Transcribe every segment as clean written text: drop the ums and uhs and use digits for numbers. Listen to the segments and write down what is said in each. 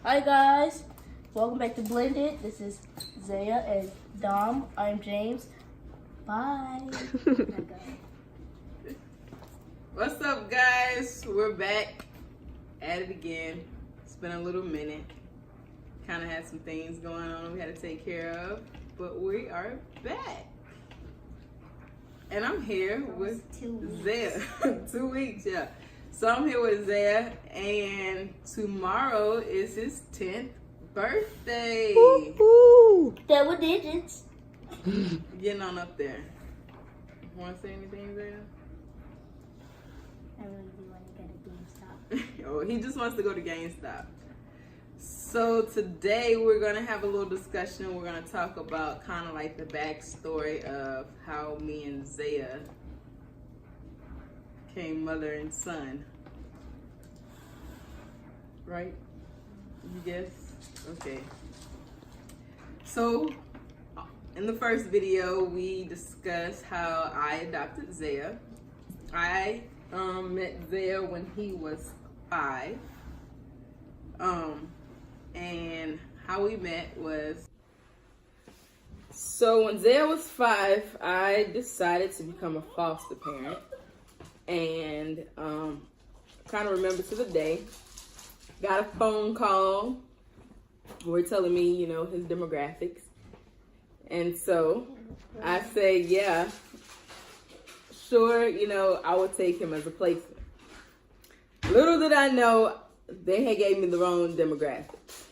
Hi guys, welcome back to Blended. This is Zaya and Dom. I'm James. Bye. What's up, guys? We're back at it again. It's been a little minute. Kind of had some things going on we had to take care of, but we are back. And I'm here with 2 weeks. Zaya. 2 weeks, yeah. So I'm here with Zaya, and tomorrow is his 10th birthday. Woo-hoo. Double digits. Getting on up there. Want to say anything, Zaya? I really do want to go to GameStop. Oh, he just wants to go to GameStop. So today we're going to have a little discussion. We're going to talk about kind of like the backstory of how me and Zaya became mother and son. Right? You guess? Okay. So in the first video, we discussed how I adopted Zaya. I met Zaya when he was 5. And how we met was, so when Zaya was 5, I decided to become a foster parent. And kind of remember to the day, got a phone call. We're telling me, you know, his demographics. And so I said, yeah, sure, you know, I would take him as a placement. Little did I know, they had gave me the wrong demographics.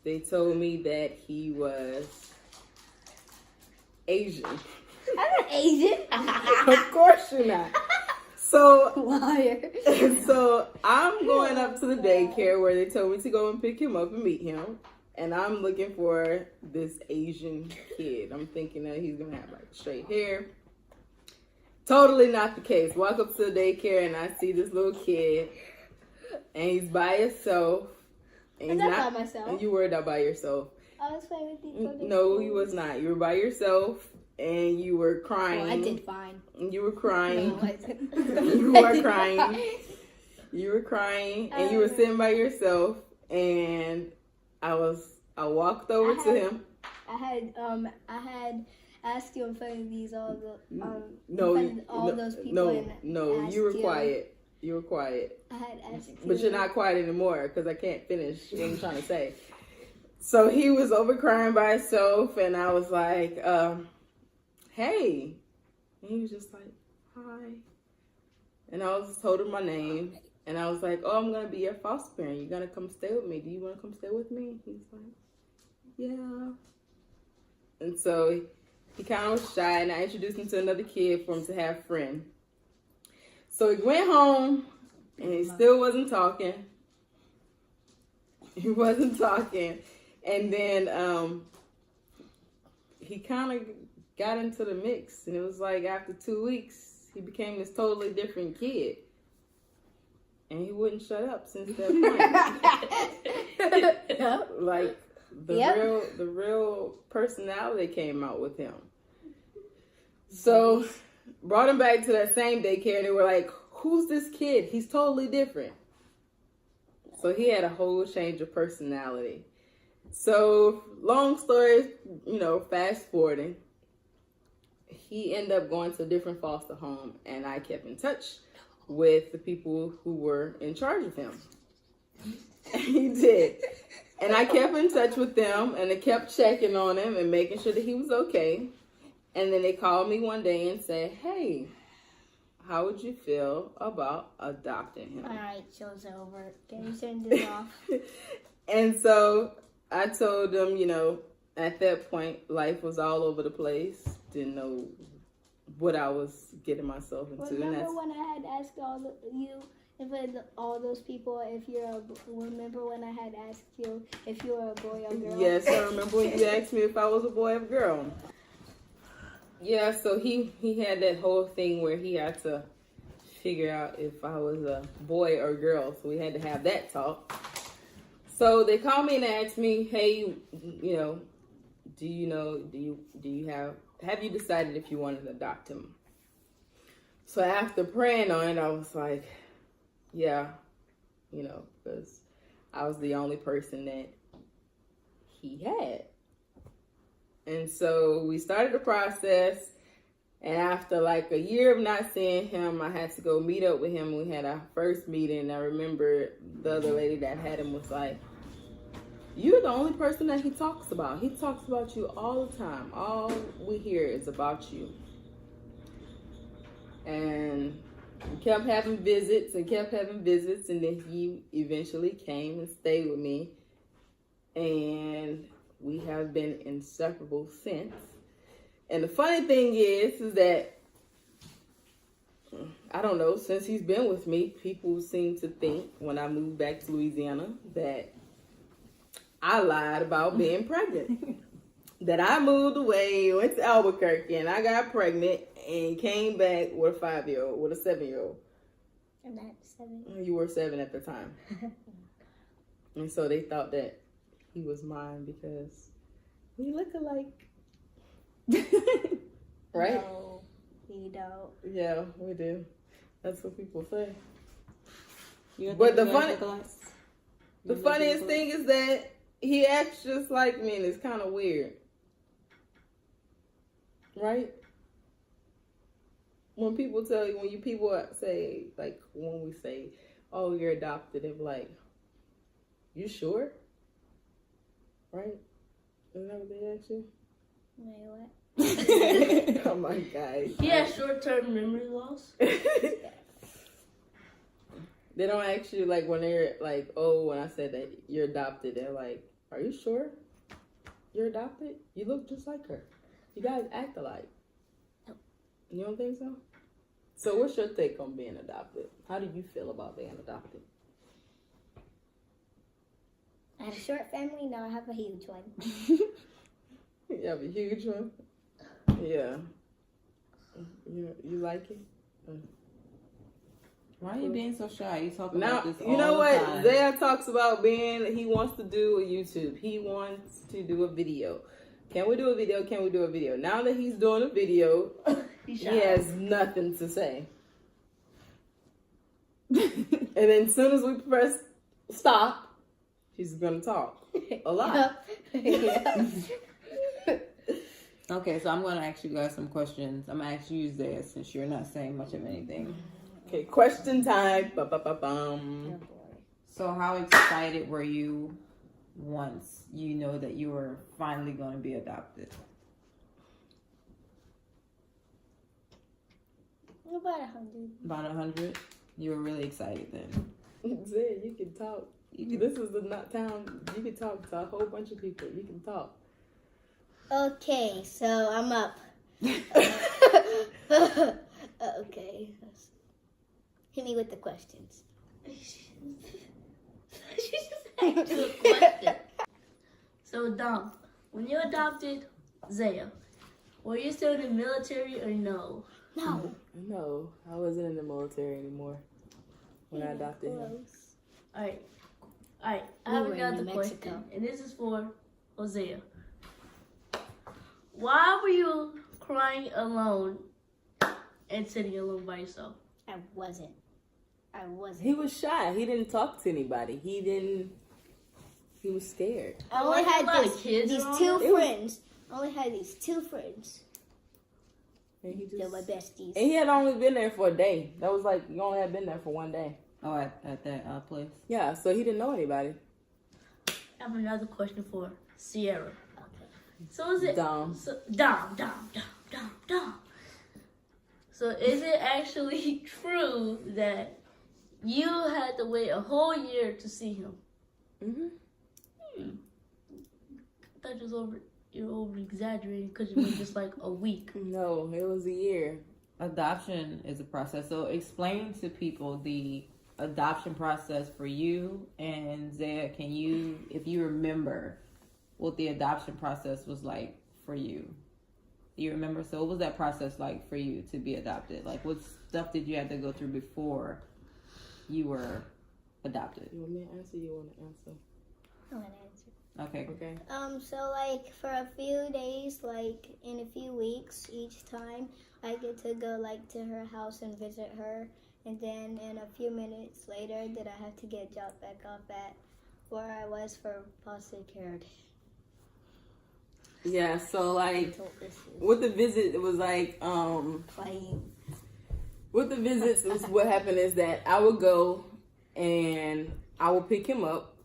They told me that he was Asian. I'm not Asian. Of course you're not. So, Liar. so I'm going up to the daycare where they told me to go and pick him up and meet him. And I'm looking for this Asian kid. I'm thinking that he's going to have like straight hair. Totally not the case. Walk up to the daycare and I see this little kid. And he's by himself. And I'm not by myself. And you were not by yourself. I was playing with these. No, you was not. You were by yourself. And you were crying. Oh, I did fine. And you were crying. No, I didn't. You were crying. You were crying. And you were sitting by yourself. And I walked over to him. I had asked you in front of these all the those people. No, you were quiet. You were quiet. I had asked you. But you're not quiet anymore because I can't finish what I'm trying to say. So he was over crying by himself, and I was like, hey. And he was just like, hi. And I told him my name. And I was like, oh, I'm going to be your foster parent. You're going to come stay with me. Do you want to come stay with me? He's like, yeah. And so he kind of was shy, and I introduced him to another kid for him to have a friend. So he went home, and he still wasn't talking. He wasn't talking. And then he kind of got into the mix. And it was like after 2 weeks, he became this totally different kid. And he wouldn't shut up since that point. Like the real personality came out with him. So brought him back to that same daycare, and they were like, who's this kid? He's totally different. So he had a whole change of personality. So long story, you know, fast forwarding, he ended up going to a different foster home, and I kept in touch with the people who were in charge of him. He did. And I kept in touch with them, and I kept checking on him and making sure that he was okay. And then they called me one day and said, hey, how would you feel about adopting him? All right, show's over. Can you turn this off? And so I told them, you know, at that point, life was all over the place. Didn't know what I was getting myself into. Remember when I had asked all those people remember when I had asked you if you were a boy or girl? Yes, I remember when you asked me if I was a boy or girl. Yeah, so he had that whole thing where he had to figure out if I was a boy or girl. So we had to have that talk. So they called me and asked me, hey, you know, have you decided if you wanted to adopt him? So after praying on it, I was like, yeah, you know, because I was the only person that he had. And so we started the process. And after like a year of not seeing him, I had to go meet up with him. We had our first meeting. I remember the other lady that had him was like, "You're the only person that he talks about. He talks about you all the time. All we hear is about you." And we kept having visits and then he eventually came and stayed with me. And we have been inseparable since. And the funny thing is that, I don't know, since he's been with me, people seem to think when I moved back to Louisiana that I lied about being pregnant. That I moved away, went to Albuquerque, and I got pregnant and came back with a 5-year-old, with a 7-year-old. I'm not 7. You were 7 at the time. And so they thought that he was mine because we look alike. Right? No, you don't. Yeah, we do. That's what people say. But the funniest thing is that he acts just like me, and it's kind of weird. Right? When people tell you, people say, like, when we say, "Oh, you're adopted," they're like, "You sure?" Right? Isn't that what they ask you? Wait, what? Oh my God. He has short-term memory loss. They don't ask you, like, when they're like, "Oh, when I said that you're adopted," they're like, "Are you sure you're adopted? You look just like her. You guys act alike." Nope. You don't think so? So what's your take on being adopted? How do you feel about being adopted? I had a short family, now I have a huge one. You have a huge one? Yeah. You like it? Why are you being so shy? You talk Now, about this all you know the what? time. Zaya talks about he wants to do a YouTube. He wants to do a video. Can we do a video? Can we do a video? Now that he's doing a video, he has nothing to say. And then as soon as we press stop, he's going to talk a lot. Yeah. Okay, so I'm going to ask you guys some questions. I'm going to ask you, Zaya, since you're not saying much of anything. Okay, question time. Oh, boy. So how excited were you once you know that you were finally going to be adopted? About 100. About 100? You were really excited then. Zaya, you can talk. This is the town. You can talk to a whole bunch of people. You can talk. Okay, so I'm up. Okay. Hit me with the questions. She just asked you a question. So, Dom, when you adopted Zaya, were you still in the military or no? No. No, I wasn't in the military anymore when I adopted him. Alright. I We have were in another New question, Mexico. and this is for Hosea. Why were you crying alone and sitting alone by yourself? I wasn't. He was shy. He didn't talk to anybody. He was scared. I only Like, had a lot of kids these around 2 him? friends. I only had these 2 friends. And he They're my just besties. and he had only been there for a day. That was like, you only had been there for one day. Oh, at that place? Yeah, so he didn't know anybody. I have another question for Sierra. Okay. So is it Dom. Dom. So is it actually true that you had to wait a whole year to see him? Mm-hmm. I thought you're over exaggerating because it was just like a week. No, it was a year. Adoption is a process. So explain to people the adoption process for you. And Zaya, can you, if you remember, what the adoption process was like for you? Do you remember? So what was that process like for you to be adopted? Like, what stuff did you have to go through before you were adopted? You want me to answer? You want to answer? I want to answer. Okay. Okay. So like for a few days, like in a few weeks each time, I get to go like to her house and visit her, and then in a few minutes later, that I have to get dropped back off at where I was for foster care. Yeah, so like Told this is with the visit, it was like playing. with the visits, was what happened is that I would go and I would pick him up,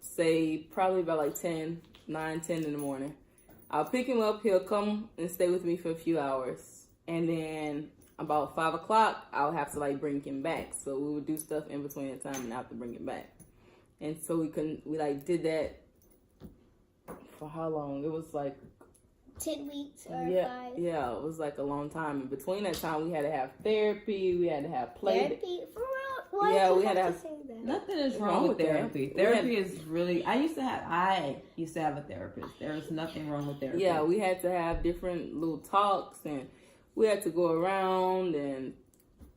say probably about like 10 in the morning. I'll pick him up, he'll come and stay with me for a few hours. And then about 5 o'clock, I'll have to like bring him back. So we would do stuff in between the time and I have to bring him back. And so we like did that for how long? It was like 10 weeks or 5. Yeah, it was like a long time. In between that time, we had to have therapy. We had to have play. Therapy? For real? Why Yeah, did we you had to have have- to say that? Nothing is Wrong wrong with with therapy. that. Therapy is really. I used to have a therapist. There is nothing wrong with therapy. Yeah, we had to have different little talks, and we had to go around and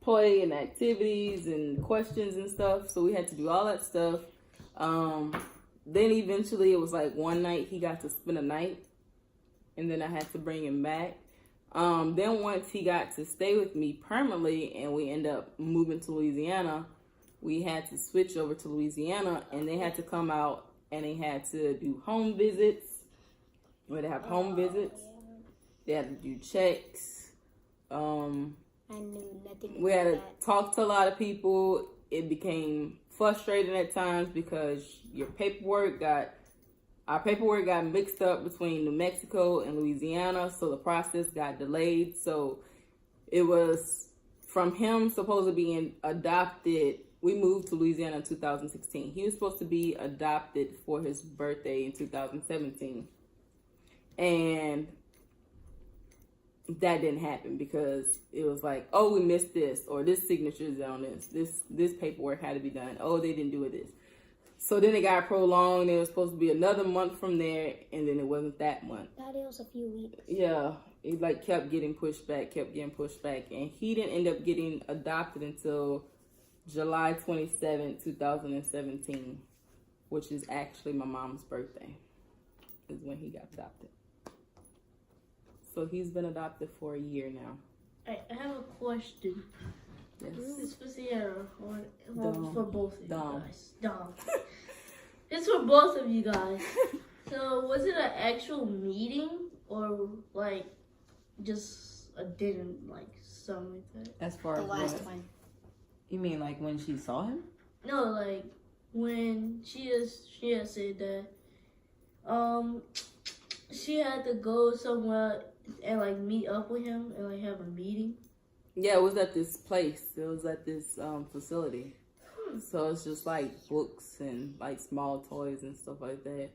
play and activities and questions and stuff. So we had to do all that stuff. Then eventually, it was like one night he got to spend a night, and then I had to bring him back. Then once he got to stay with me permanently and we end up moving to Louisiana, we had to switch over to Louisiana and they had to come out and they had to do home visits. We had to have home visits. Yeah. They had to do checks. I knew nothing We had about to that. talk to a lot of people. It became frustrating at times because our paperwork got mixed up between New Mexico and Louisiana, so the process got delayed. So it was from him supposed to be adopted. We moved to Louisiana in 2016. He was supposed to be adopted for his birthday in 2017. And that didn't happen because it was like, oh, we missed this, or this signature is on this paperwork had to be done. Oh, they didn't do it. So then it got prolonged. It was supposed to be another month from there, and then it wasn't that month. That was a few weeks. Yeah, it like kept getting pushed back, and he didn't end up getting adopted until July 27, 2017, which is actually my mom's birthday, is when he got adopted. So he's been adopted for a year now. I have a question. Yes. It's for Sierra, or Dom. for both of you Dom. guys. Dom. It's for both of you guys. So, was it an actual meeting, or like just a dinner, like something like that? As far The as last what? one. You mean like when she saw him? No, like when she had said that she had to go somewhere and like meet up with him and like have a meeting. Yeah, it was at this place. It was at this facility. So it's just like books and like small toys and stuff like that.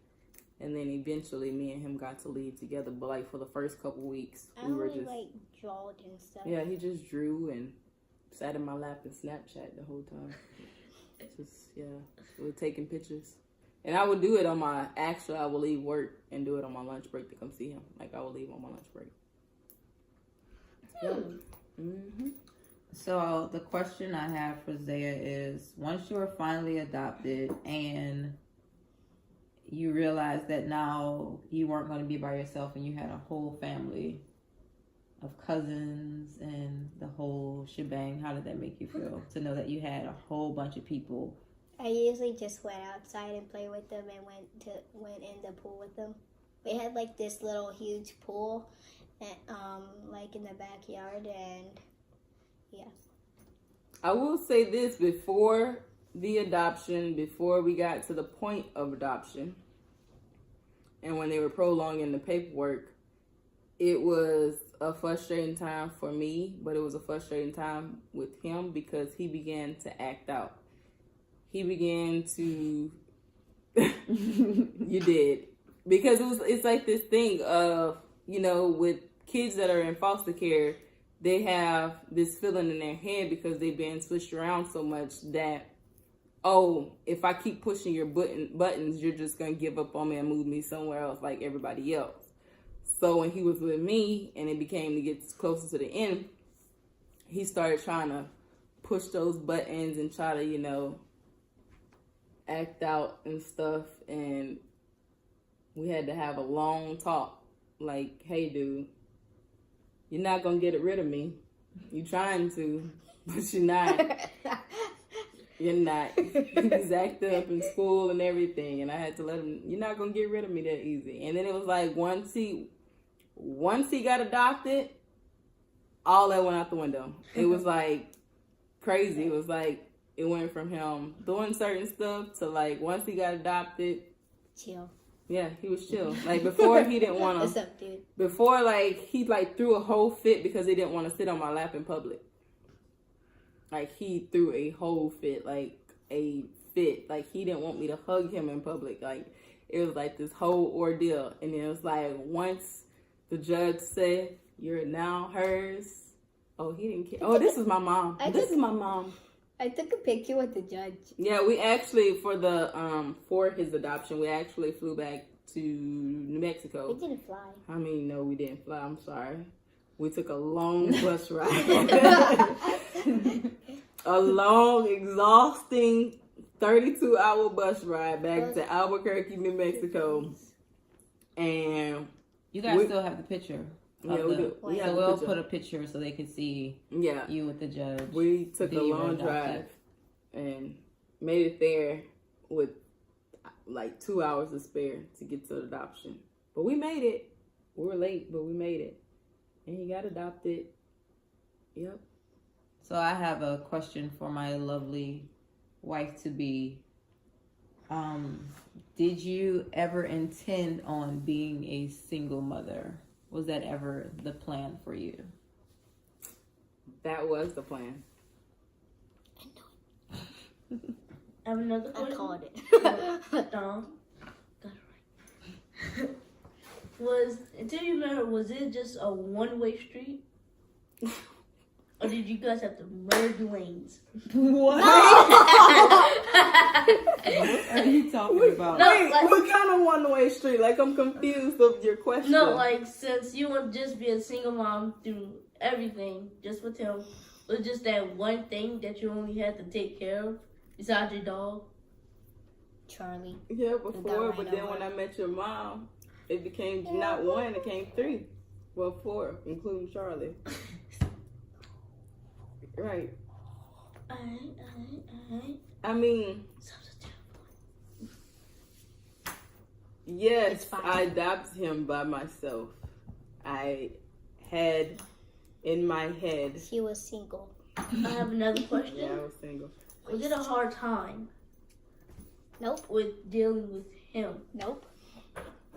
And then eventually me and him got to leave together. But like for the first couple weeks, I we were only just... like drawed and stuff. Yeah, he just drew and sat in my lap and Snapchat the whole time. Just, yeah, we were taking pictures. And I would do it on my... Actually, I would leave work and do it on my lunch break to come see him. Like, I would leave on my lunch break. Yeah. Mm-hmm. So the question I have for Zaya is, once you were finally adopted and you realized that now you weren't going to be by yourself and you had a whole family of cousins and the whole shebang, how did that make you feel to know that you had a whole bunch of people? I usually just went outside and played with them and went in the pool with them. We had like this little huge pool, and, like in the backyard, and yeah. I will say this, before the adoption, before we got to the point of adoption, and when they were prolonging the paperwork, it was a frustrating time for me, but it was a frustrating time with him because he began to act out. He began to... You did. Because it's like this thing of, you know, with kids that are in foster care, they have this feeling in their head because they've been switched around so much that, oh, if I keep pushing your buttons, you're just going to give up on me and move me somewhere else like everybody else. So when he was with me and it became to get closer to the end, he started trying to push those buttons and try to, you know, act out and stuff. And we had to have a long talk. Like, hey, dude, you're not going to get rid of me. You're trying to, but you're not. You're not. He was acting up in school and everything, and I had to let him. You're not gonna get rid of me that easy. And then it was like once he got adopted, all that went out the window. It was like crazy. It was like it went from him doing certain stuff to like once he got adopted. Chill. Yeah, he was chill. Like before, he didn't want What's to. up, dude? Before, like he like threw a whole fit because he didn't want to sit on my lap in public. Like he threw a whole fit, like a fit. Like he didn't want me to hug him in public. Like it was like this whole ordeal. And then it was like once the judge said, "You're now hers." Oh, he didn't care. Oh, this is my mom. This is my mom. I took a picture with the judge. Yeah, we actually for his adoption, we actually flew back to New Mexico. We didn't fly. I mean, no, we didn't fly. I'm sorry. We took a long bus ride. A long, exhausting 32-hour bus ride back to Albuquerque, New Mexico. And You guys still have the picture. yeah, we do. We So have we'll the put a picture so they can see yeah. you with the judge. We took a that you were long adopted. drive and made it there with like 2 hours to spare to get to adoption. But we made it. We were late, but we made it. And he got adopted. Yep. So I have a question for my lovely wife-to-be. Did you ever intend on being a single mother? Was that ever the plan for you? That was the plan. I have another I question. called it. Got it right. Until you met her, was it just a one-way street? Or did you guys have to merge lanes? What? What are you talking about? No, Wait, like- what kind of one-way street? Like, I'm confused of your question. No, like, since you would just be a single mom through everything, just with him, was just that one thing that you only had to take care of, besides your dog? Charlie. Yeah, before, right but then over. when I met your mom, it became not one, it became three. Well, four, including Charlie. Right. Alright. I mean, It's yes, fine. I adopted him by myself. I had in my head. She was single. I have another question. Yeah, I was single. Was it a hard time Nope. with dealing with him? Nope.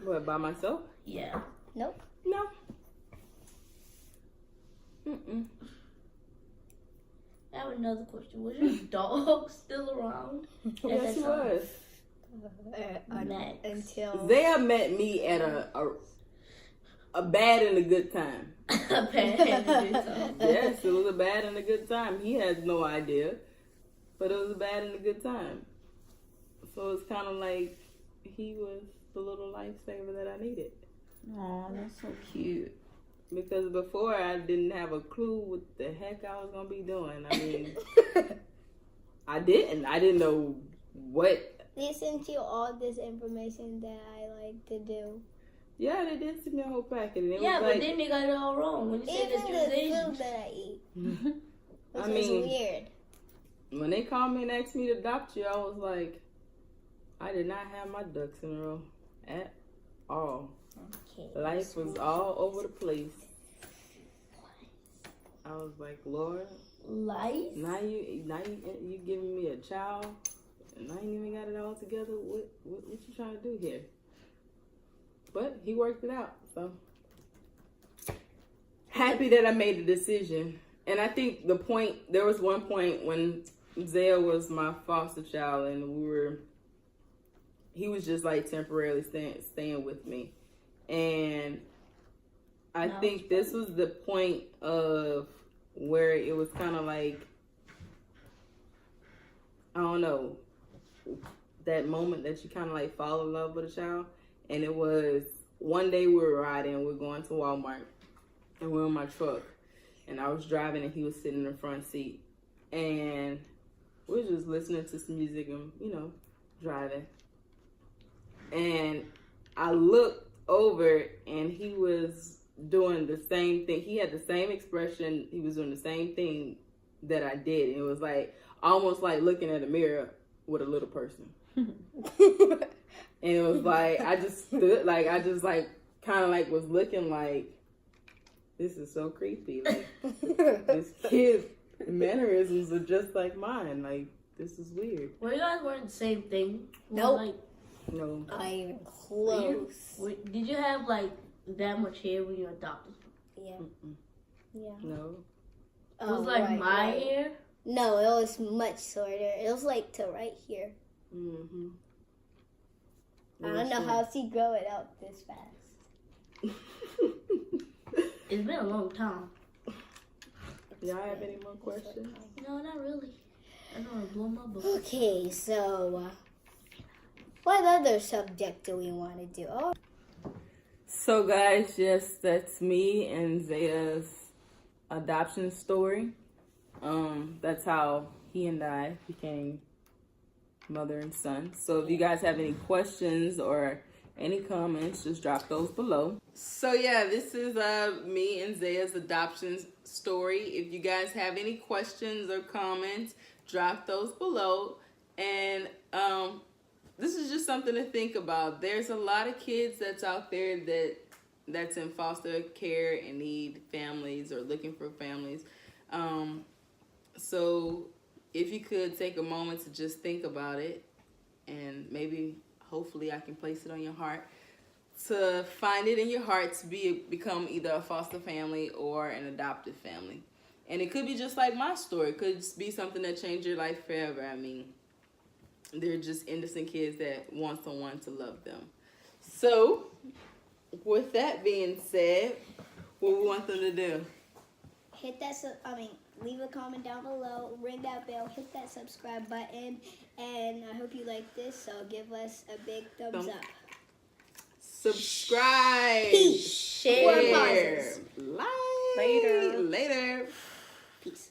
What, by myself? Yeah. Nope. No. Mm-mm. I have another question. Was your dog still around? Yes, he was. Max. Until Zaya met me at a bad and a good time. Yes, it was a bad and a good time. He had no idea, but it was a bad and a good time. So it's kind of like he was the little lifesaver that I needed. Aw, that's so cute. Because before I didn't have a clue what the heck I was gonna be doing. I mean, I didn't know what. they sent you all this information that I like to do. Yeah, they did send me a whole packet, and it Yeah, was but like, then they got it all wrong. When you said that Even you the was Asian. food that I eat, which I is mean, weird. when they called me and asked me to adopt you, I was like, I did not have my ducks in a row at all. Okay. Life was all over the place. I was like, Lord, Life? now you giving me a child, and I ain't even got it all together. What you trying to do here? But he worked it out, so happy that I made the decision. And I think there was one point when Zaya was my foster child, and he was just like temporarily staying with me, and I think this was the point of where it was kind of like, I don't know, that moment that you kind of like fall in love with a child. And it was one day we were riding, we were going to Walmart, and we were in my truck, and I was driving and he was sitting in the front seat, and we were just listening to some music and, driving. And I looked over and he was doing the same thing. He had the same expression. He was doing the same thing that I did. And it was like, almost like looking at a mirror with a little person. And it was like, I just stood, like, kind of like was looking like, this is so creepy. Like, this kid's mannerisms are just like mine. Like, this is weird. Were you guys wearing the same thing? Nope. Like, No. Not even close. did you have like that much hair when you adopted? Yeah. Mm-mm. Yeah. No. It was like my hair. No, it was much shorter. It was like to right here. Mm-hmm. I don't know how she grow it up this fast. It's been a long time. Y'all have any more questions? No, not really. I don't want to blow my book. Okay, so what other subject do we want to do? Oh, So, guys, yes, that's me and Zaya's adoption story. That's how he and I became mother and son. So if you guys have any questions or any comments, just drop those below. So yeah, this is me and Zaya's adoption story. If you guys have any questions or comments, drop those below. And this is just something to think about. There's a lot of kids that's out there that's in foster care and need families or looking for families. So if you could take a moment to just think about it, and maybe hopefully I can place it on your heart to find it in your heart to become either a foster family or an adoptive family. And it could be just like my story. It could just be something that changed your life forever. I mean, they're just innocent kids that want someone to love them. So with that being said, what we want them to do? hit that. Leave a comment down below. Ring that bell. Hit that subscribe button. And I hope you like this. So give us a big thumbs up. Subscribe. Peace. Share. Four pauses. Like. Later. Later. Peace.